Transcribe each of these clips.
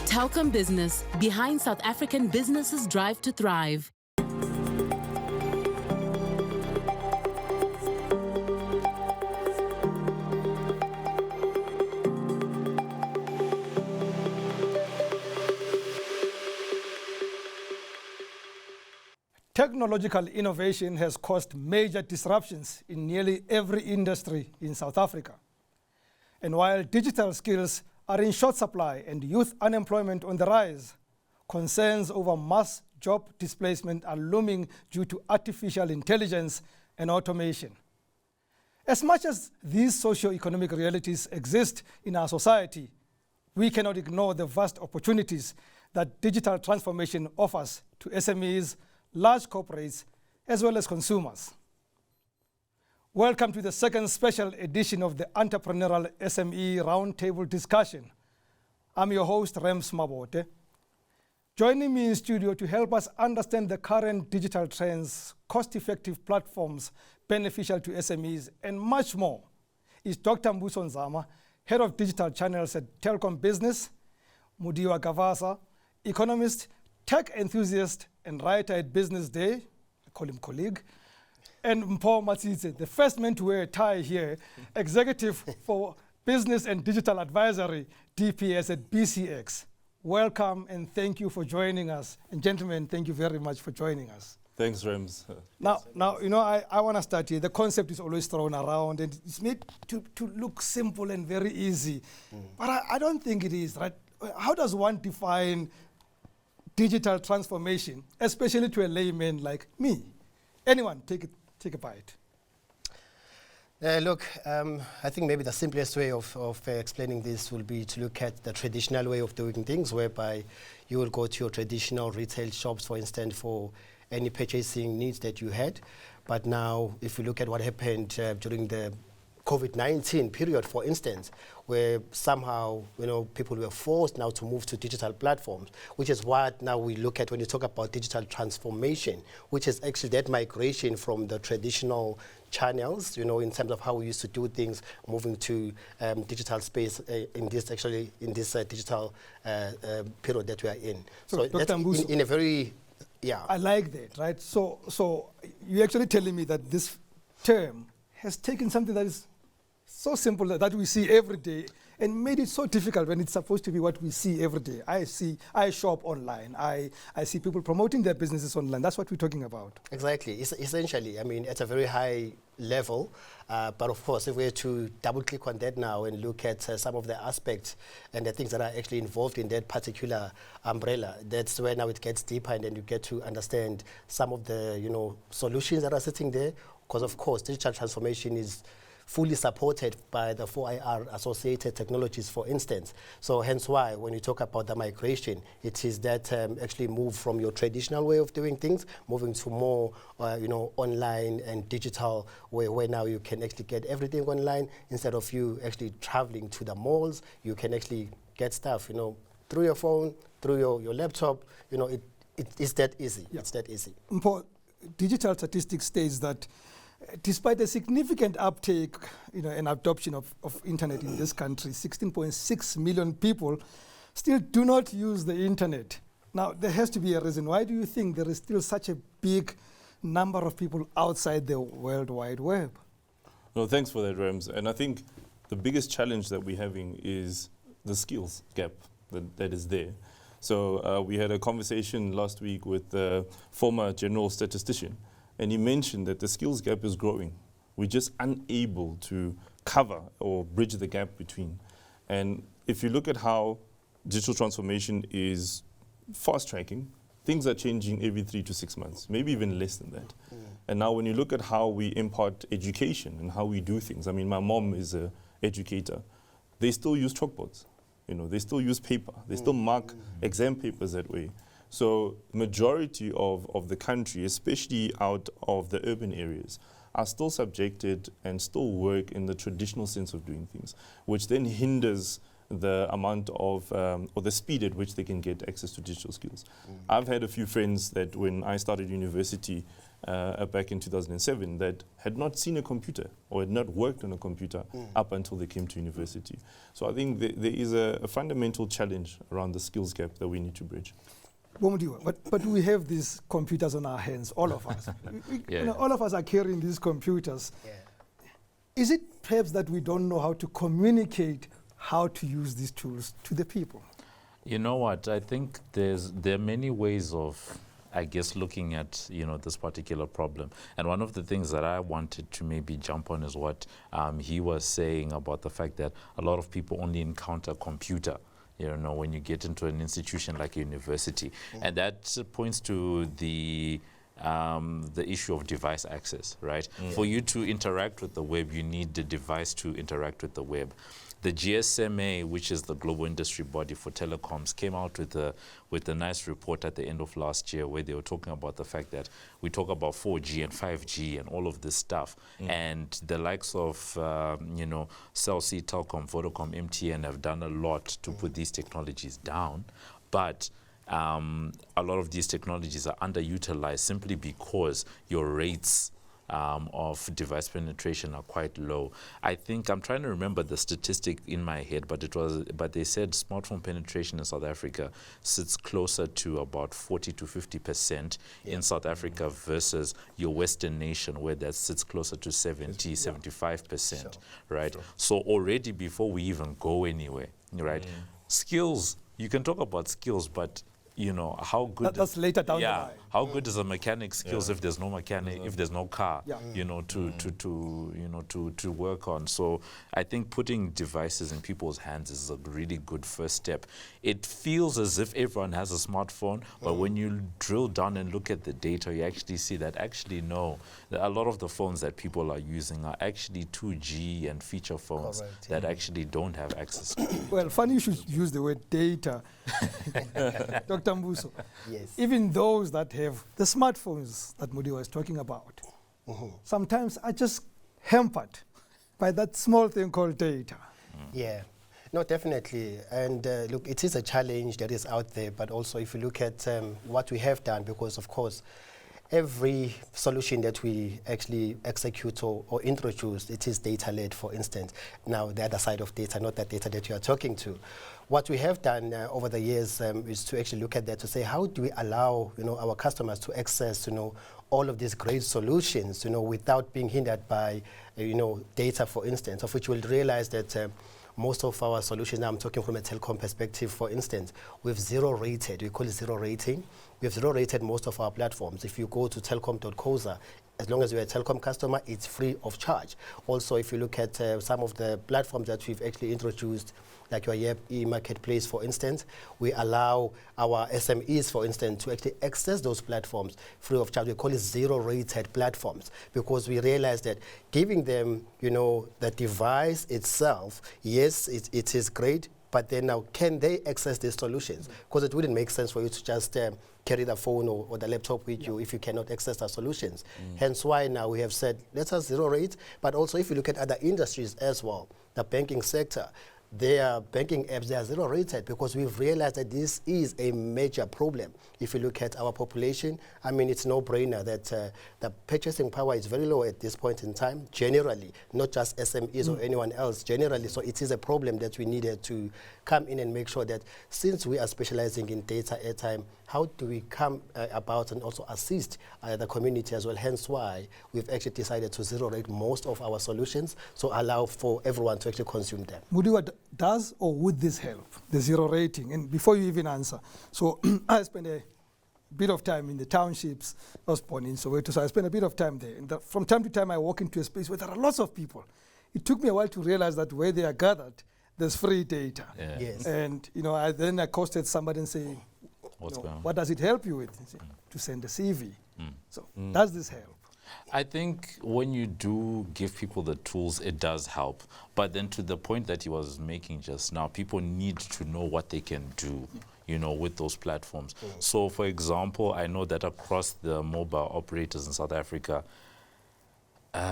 Telkom Business, behind South African businesses' drive to thrive. Technological innovation has caused major disruptions in nearly every industry in South Africa. And while digital skills are in short supply and youth unemployment on the rise, concerns over mass job displacement are looming due to artificial intelligence and automation. As much as these socio-economic realities exist in our society, we cannot ignore the vast opportunities that digital transformation offers to SMEs, large corporates, as well as consumers. Welcome to the second special edition of the Entrepreneurial SME Roundtable Discussion. I'm your host, Mabote. Joining me in studio to help us understand the current digital trends, cost-effective platforms beneficial to SMEs, and much more is Dr Mbuso Nzama, Head of Digital Channels at Telkom Business, Mudiwa Gavaza, economist, tech enthusiast, and writer at Business Day, I call him colleague, and Mpho Matsitse, the first man to wear a tie here, executive for Business and Digital Advisory, DPS at BCX. Welcome and thank you for joining us. And gentlemen, thank you very much for joining us. Thanks, Rems. Now, you know, I want to start here. The concept is always thrown around and it's made to look simple and very easy. But I don't think it is, right? How does one define digital transformation, especially to a layman like me? Anyone, take a bite. Look, I think maybe the simplest way of explaining this will be to look at the traditional way of doing things, whereby you will go to your traditional retail shops, for instance, for any purchasing needs that you had. But now, if you look at what happened during the COVID-19 period, for instance, where somehow, you know, people were forced now to move to digital platforms, which is what now we look at when you talk about digital transformation, which is actually that migration from the traditional channels, you know, in terms of how we used to do things, moving to digital space in this digital period that we are in. So Dr. that's Mbuso, in a very, yeah. I like that, right? So you're actually telling me that this term has taken something that is so simple that we see every day and made it so difficult when it's supposed to be what we see every day. I shop online. I see people promoting their businesses online. That's what we're talking about. Exactly. Essentially, I mean, at a very high level. But of course, if we were to double click on that now and look at some of the aspects and the things that are actually involved in that particular umbrella, that's where now it gets deeper and then you get to understand some of the, you know, solutions that are sitting there. Because of course, digital transformation is fully supported by the 4IR associated technologies, for instance. So hence why when you talk about the migration, it is that actually move from your traditional way of doing things, moving to more, you know, online and digital where now you can actually get everything online instead of you actually traveling to the malls. You can actually get stuff, you know, through your phone, through your laptop. You know, it's that easy. Yeah. It's that easy. Mpho, digital statistics states that despite a significant uptake, you know, and adoption of internet in this country, 16.6 million people still do not use the internet. Now, there has to be a reason. Why do you think there is still such a big number of people outside the World Wide Web? No, thanks for that, Rems. And I think the biggest challenge that we're having is the skills gap that is there. So we had a conversation last week with the former general statistician, and he mentioned that the skills gap is growing. We're just unable to cover or bridge the gap between. And if you look at how digital transformation is fast tracking, things are changing every 3 to 6 months, maybe even less than that. And now when you look at how we impart education and how we do things, I mean, my mom is an educator. They still use chalkboards. You know, they still use paper. They still mark exam papers that way. So majority of the country, especially out of the urban areas, are still subjected and still work in the traditional sense of doing things, which then hinders the amount of, or the speed at which they can get access to digital skills. I've had a few friends that when I started university, back in 2007 that had not seen a computer or had not worked on a computer up until they came to university. So I think there is a fundamental challenge around the skills gap that we need to bridge. Mudiwa, but we have these computers on our hands, all of us. All of us are carrying these computers. Yeah. Is it perhaps that we don't know how to communicate how to use these tools to the people? You know what? I think there are many ways of, I guess, looking at this particular problem. And one of the things that I wanted to maybe jump on is what he was saying about the fact that a lot of people only encounter computer, when you get into an institution like a university. And that points to the issue of device access, right? For you to interact with the web, you need the device to interact with the web. The GSMA, which is the global industry body for telecoms, came out with a nice report at the end of last year where they were talking about the fact that we talk about 4G and 5G and all of this stuff. And the likes of, Cell C, Telkom, Vodacom, MTN have done a lot to put these technologies down. But a lot of these technologies are underutilized simply because your rates of device penetration are quite low. I think I'm trying to remember the statistic in my head, but they said smartphone penetration in South Africa sits closer to about 40 to 50% in South Africa versus your Western nation, where that sits closer to 70, 75%, right? Sure. So already before we even go anywhere, right? Skills, you can talk about skills, but how good that's later down the line. How good is a mechanic's skills if there's no mechanic, if there's no car, to work on. So I think putting devices in people's hands is a really good first step. It feels as if everyone has a smartphone, but when you drill down and look at the data, you actually see that a lot of the phones that people are using are actually 2G and feature phones that actually don't have access to. Well, funny you should use the word data. Dr. Mbuso, yes. Even those that have the smartphones that Mudiwa was talking about, sometimes are just hampered by that small thing called data. Yeah, no, definitely. And look, it is a challenge that is out there, but also if you look at what we have done, because of course, every solution that we actually execute or introduce, it is data-led, for instance. Now, the other side of data, not that data that you are talking to. What we have done over the years is to actually look at that to say, how do we allow our customers to access all of these great solutions without being hindered by data, for instance, of which we'll realize that most of our solutions, now I'm talking from a telecom perspective, for instance, we've zero rated, we call it zero rating. We've zero rated most of our platforms. If you go to telkom.coza, as long as you're a Telkom customer, it's free of charge. Also, if you look at some of the platforms that we've actually introduced, like your Yep e-marketplace, for instance, we allow our SMEs, for instance, to actually access those platforms free of charge. We call it zero-rated platforms because we realize that giving them, the device itself, yes, it is great, but then now can they access these solutions? Because it wouldn't make sense for you to just carry the phone or the laptop with you if you cannot access the solutions. Hence why now we have said, let us zero rate, but also if you look at other industries as well, the banking sector, their banking apps, they are zero rated because we've realized that this is a major problem. If you look at our population, I mean, it's no brainer that the purchasing power is very low at this point in time, generally, not just SMEs or anyone else, generally. So it is a problem that we needed to come in and make sure that since we are specializing in data airtime, how do we come about and also assist the community as well? Hence why we've actually decided to zero rate most of our solutions, so allow for everyone to actually consume them. Mudiwa, does or would this help, the zero rating? And before you even answer, so I spent a bit of time in the townships. I was born in Soweto, so I spent a bit of time there. And from time to time, I walk into a space where there are lots of people. It took me a while to realize that where they are gathered, there's free data. Yeah. Yes. And I accosted somebody and say, what does it help you with? Say, to send a CV. So does this help? I think when you do give people the tools, it does help. But then to the point that he was making just now, people need to know what they can do, with those platforms. So, for example, I know that across the mobile operators in South Africa,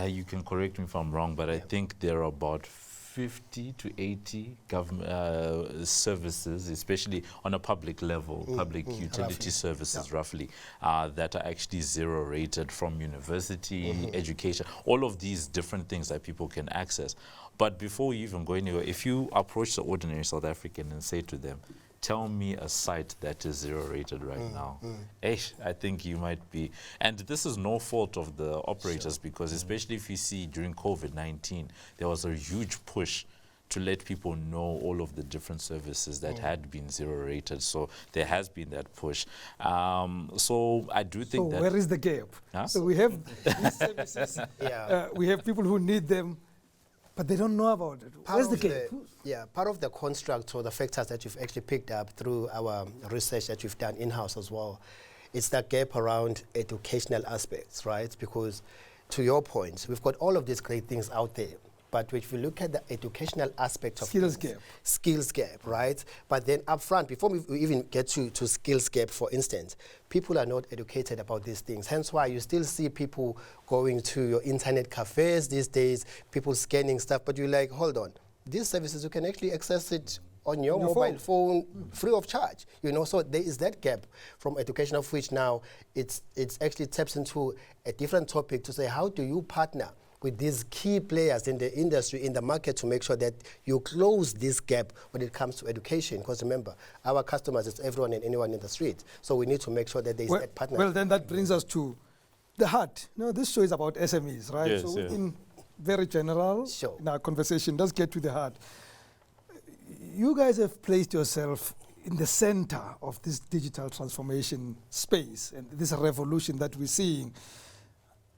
you can correct me if I'm wrong, but I think there are about 50 to 80 government services, especially on a public level, public utility roughly. services roughly, that are actually zero rated, from university, education, all of these different things that people can access. But before you even go anywhere, if you approach the ordinary South African and say to them, tell me a site that is zero rated right now, I think you might be, and this is no fault of the operators, because especially if you see during COVID-19, there was a huge push to let people know all of the different services that had been zero rated. So there has been that push. So I do think that... So where is the gap? Huh? So we have these services, we have people who need them, but they don't know about it. Where's the gap? Part of the construct or the factors that you've actually picked up through our research that you've done in-house as well, it's that gap around educational aspects, right? Because to your point, we've got all of these great things out there, but if we look at the educational aspect of skills gap, right? But then up front, before we even get to skills gap, for instance, people are not educated about these things. Hence why you still see people going to your internet cafes these days, people scanning stuff, but you're like, hold on, these services, you can actually access it on your mobile phone free of charge, you know. So there is that gap from education, of which now it's actually taps into a different topic to say, how do you partner with these key players in the industry, in the market, to make sure that you close this gap when it comes to education? Because remember, our customers is everyone and anyone in the street. So we need to make sure that there is that partnership. Well, then that brings us to the heart. You know, this show is about SMEs, right? Yes, so yeah. in very general, in our conversation, let's get to the heart. You guys have placed yourself in the center of this digital transformation space and this revolution that we're seeing,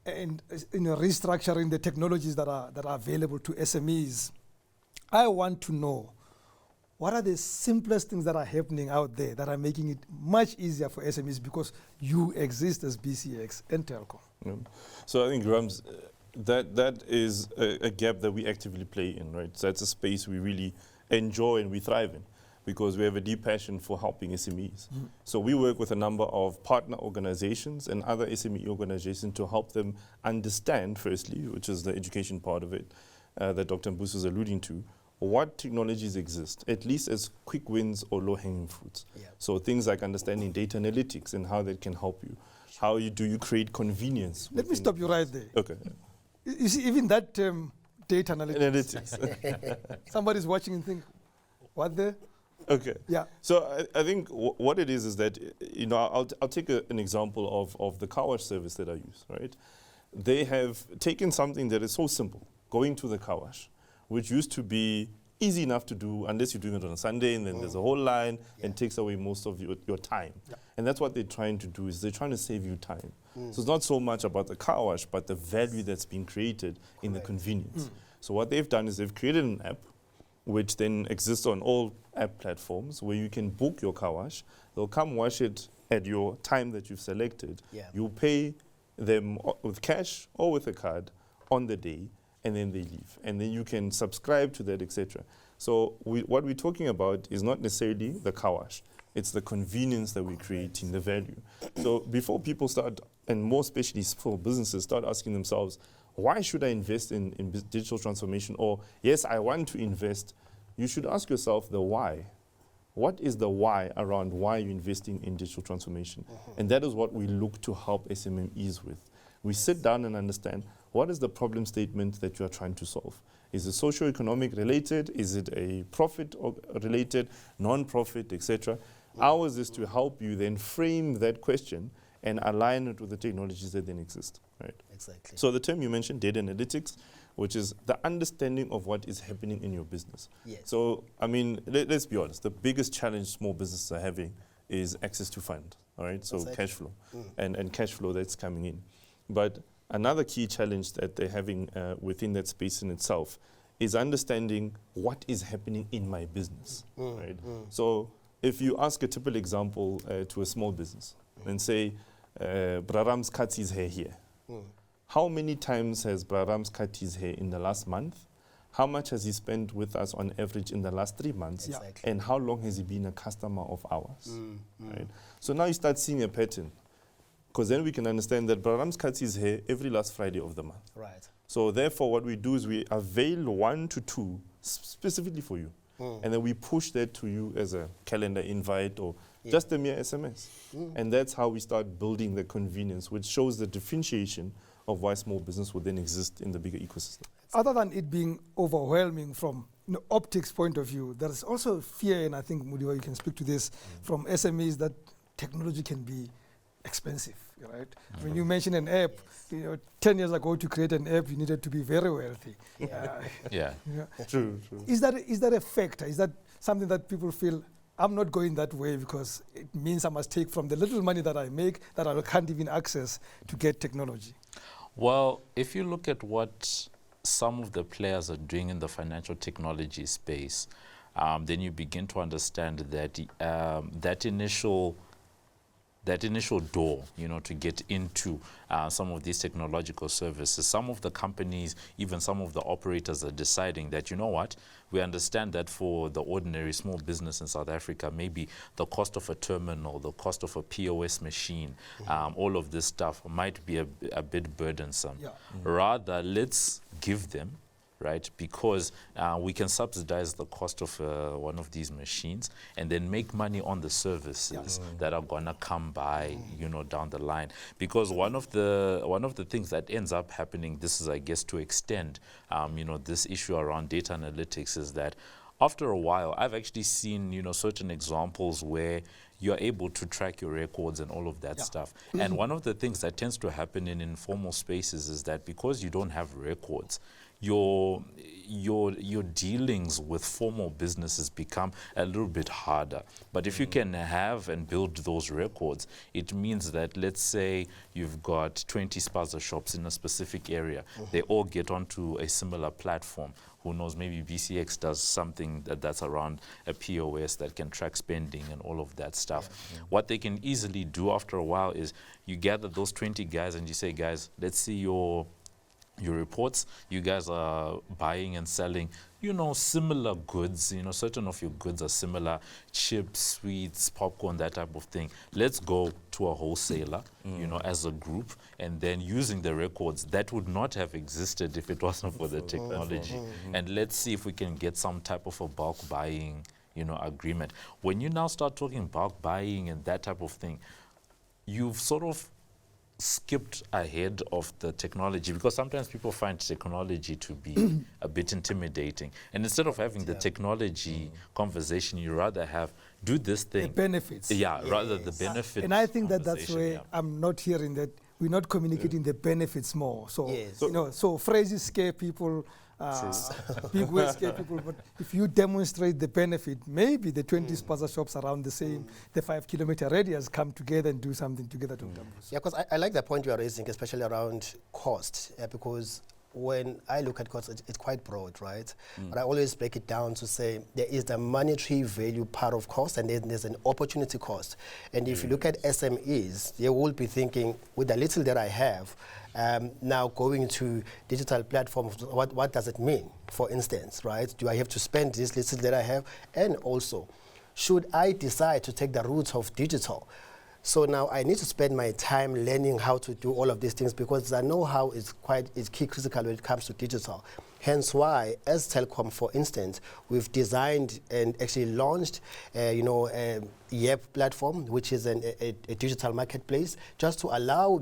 and restructuring the technologies that are available to SMEs. I want to know, what are the simplest things that are happening out there that are making it much easier for SMEs, because you exist as BCX and Telkom? So I think, Rams, that is a gap that we actively play in, right? So that's a space we really enjoy and we thrive in, because we have a deep passion for helping SMEs. So we work with a number of partner organizations and other SME organizations to help them understand, firstly, which is the education part of it, that Dr. Mbuso is alluding to, what technologies exist, at least as quick wins or low-hanging fruits. So things like understanding data analytics and how that can help you. How do you create convenience? Let me stop you right there. Okay. You see, even that term, data analytics. Somebody's watching and think, what the? Okay. Yeah. So I think what it is that, you know, I'll take an example of the car wash service that I use, right? They have taken something that is so simple, going to the car wash, which used to be easy enough to do unless you're doing it on a Sunday, and then there's a whole line and takes away most of your time. And that's what they're trying to do, is they're trying to save you time. So it's not so much about the car wash, but the value that's being created in the convenience. So what they've done is they've created an app which then exists on all app platforms, where you can book your car wash. They'll come wash it at your time that you've selected. You pay them with cash or with a card on the day, and then they leave. And then you can subscribe to that, etc. So what we're talking about is not necessarily the car wash. It's the convenience that we're creating, the value. So before people start, and more especially for businesses, start asking themselves, why should I invest in digital transformation? Or, yes, I want to invest. You should ask yourself the why. What is the why around why you're investing in digital transformation? And that is what we look to help SMEs with. We sit down and understand, what is the problem statement that you are trying to solve? Is it socioeconomic related? Is it a profit related, non-profit, etc.? Ours is to help you then frame that question and align it with the technologies that then exist, right? Exactly. So the term you mentioned, data analytics, which is the understanding of what is happening in your business. So, I mean, let's be honest, the biggest challenge small businesses are having is access to funds, all right? So cash flow, and cash flow that's coming in. But another key challenge that they're having within that space in itself is understanding what is happening in my business, right? So if you ask a typical example to a small business and say, Braram's cut his hair here. How many times has Braram's cut his hair in the last month? How much has he spent with us on average in the last 3 months? And how long has he been a customer of ours? Right? So now you start seeing a pattern, because then we can understand that Braram's cuts his hair every last Friday of the month. So therefore what we do is we avail 1 to 2 specifically for you. And then we push that to you as a calendar invite or just a mere SMS. And that's how we start building the convenience, which shows the differentiation of why small business would then exist in the bigger ecosystem. Other than it being overwhelming from optics point of view, there is also fear, and I think, Mudiwa, you can speak to this, from SMEs that technology can be expensive, right? When you mention an app, 10 years ago to create an app, you needed to be very wealthy. True. Is that a factor? Is that something that people feel, I'm not going that way because it means I must take from the little money that I make that I can't even access to get technology? Well, if you look at what some of the players are doing in the financial technology space, then you begin to understand that that initial door, to get into some of these technological services, some of the companies, even some of the operators are deciding that, you know what, we understand that for the ordinary small business in South Africa, maybe the cost of a terminal, the cost of a POS machine, all of this stuff might be a bit burdensome. Rather, let's give them, right? Because we can subsidize the cost of one of these machines and then make money on the services that are gonna come by, down the line. Because one of the things that ends up happening, this is, I guess, to extend, this issue around data analytics, is that after a while, I've actually seen, certain examples where you're able to track your records and all of that stuff. And one of the things that tends to happen in informal spaces is that because you don't have records, your dealings with formal businesses become a little bit harder. But if you can have and build those records, it means that, let's say you've got 20 spaza shops in a specific area. They all get onto a similar platform. Who knows, maybe BCX does something that's around a POS that can track spending and all of that stuff. What they can easily do after a while is you gather those 20 guys and you say, guys, let's see your reports. You guys are buying and selling, similar goods. Certain of your goods are similar: chips, sweets, popcorn, that type of thing. Let's go to a wholesaler, as a group, and then using the records that would not have existed if it wasn't for the technology. And let's see if we can get some type of a bulk buying, agreement. When you now start talking bulk buying and that type of thing, you've sort of skipped ahead of the technology, because sometimes people find technology to be a bit intimidating, and instead of having the technology conversation, you rather do this thing, the benefits, rather the benefits. And I think that's where I'm not hearing that we're not communicating the benefits more. So so phrases scare people, big words scare people, but if you demonstrate the benefit, maybe the 20 spaza shops around the 5-kilometer radius come together and do something together. Yeah, because I like the point you are raising, especially around cost, because when I look at cost, it's quite broad, right? But I always break it down to say there is the monetary value part of cost, and then there's an opportunity cost. And if you look at SMEs, they will be thinking, with the little that I have, now going to digital platforms, what does it mean, for instance, right? Do I have to spend this little that I have? And also, should I decide to take the route of digital? So now I need to spend my time learning how to do all of these things, because the know-how is key critical when it comes to digital. Hence why, as Telkom, for instance, we've designed and actually launched, a YEP platform, which is a digital marketplace, just to allow,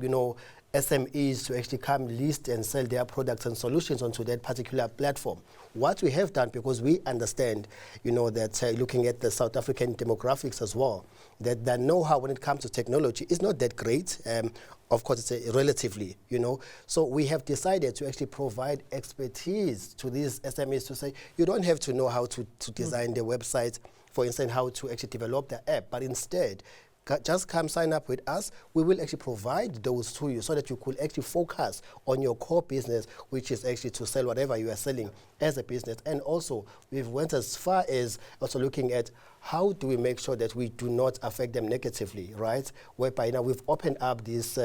SMEs to actually come list and sell their products and solutions onto that particular platform. What we have done, because we understand, that looking at the South African demographics as well, that the know-how when it comes to technology is not that great. Of course, it's relatively, So we have decided to actually provide expertise to these SMEs to say, you don't have to know how to design the website, for instance, how to actually develop the app, but instead, just come sign up with us. We will actually provide those to you so that you could actually focus on your core business, which is actually to sell whatever you are selling as a business. And also, we've went as far as also looking at how do we make sure that we do not affect them negatively, right? Whereby now we've opened up this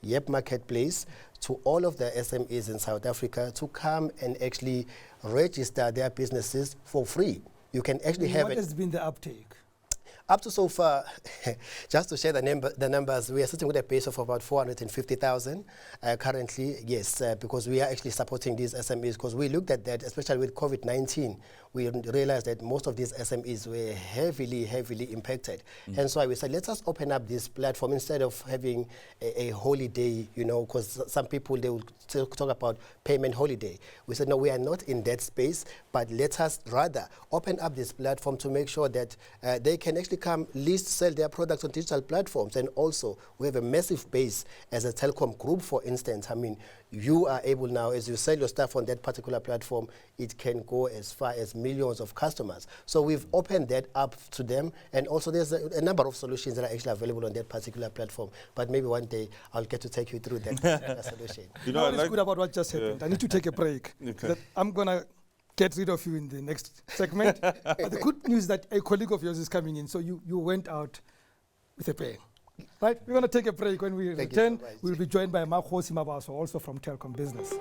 YEP marketplace to all of the SMEs in South Africa to come and actually register their businesses for free. You can actually have What has been the uptake? Up to so far, just to share the numbers, we are sitting with a base of about 450,000 currently, yes, because we are actually supporting these SMEs, because we looked at that, especially with COVID-19, we realized that most of these SMEs were heavily impacted. And so we said, let us open up this platform instead of having a holiday, you know, because some people, they will still talk about payment holiday. We said, no, we are not in that space, but let us rather open up this platform to make sure that they can actually come list, sell their products on digital platforms. And also, we have a massive base as a Telkom group, for instance. I mean, you are able now, as you sell your stuff on that particular platform, it can go as far as millions of customers. So we've opened that up to them. And also there's a number of solutions that are actually available on that particular platform. But maybe one day I'll get to take you through that solution. You know what's good about what just happened? I need to take a break. Okay. I'm going to get rid of you in the next segment. But the good news is that a colleague of yours is coming in, so you went out with a bang. Right? We're going to take a break. When we return, we'll be joined by Mpho Matsitse, also from Telkom Business.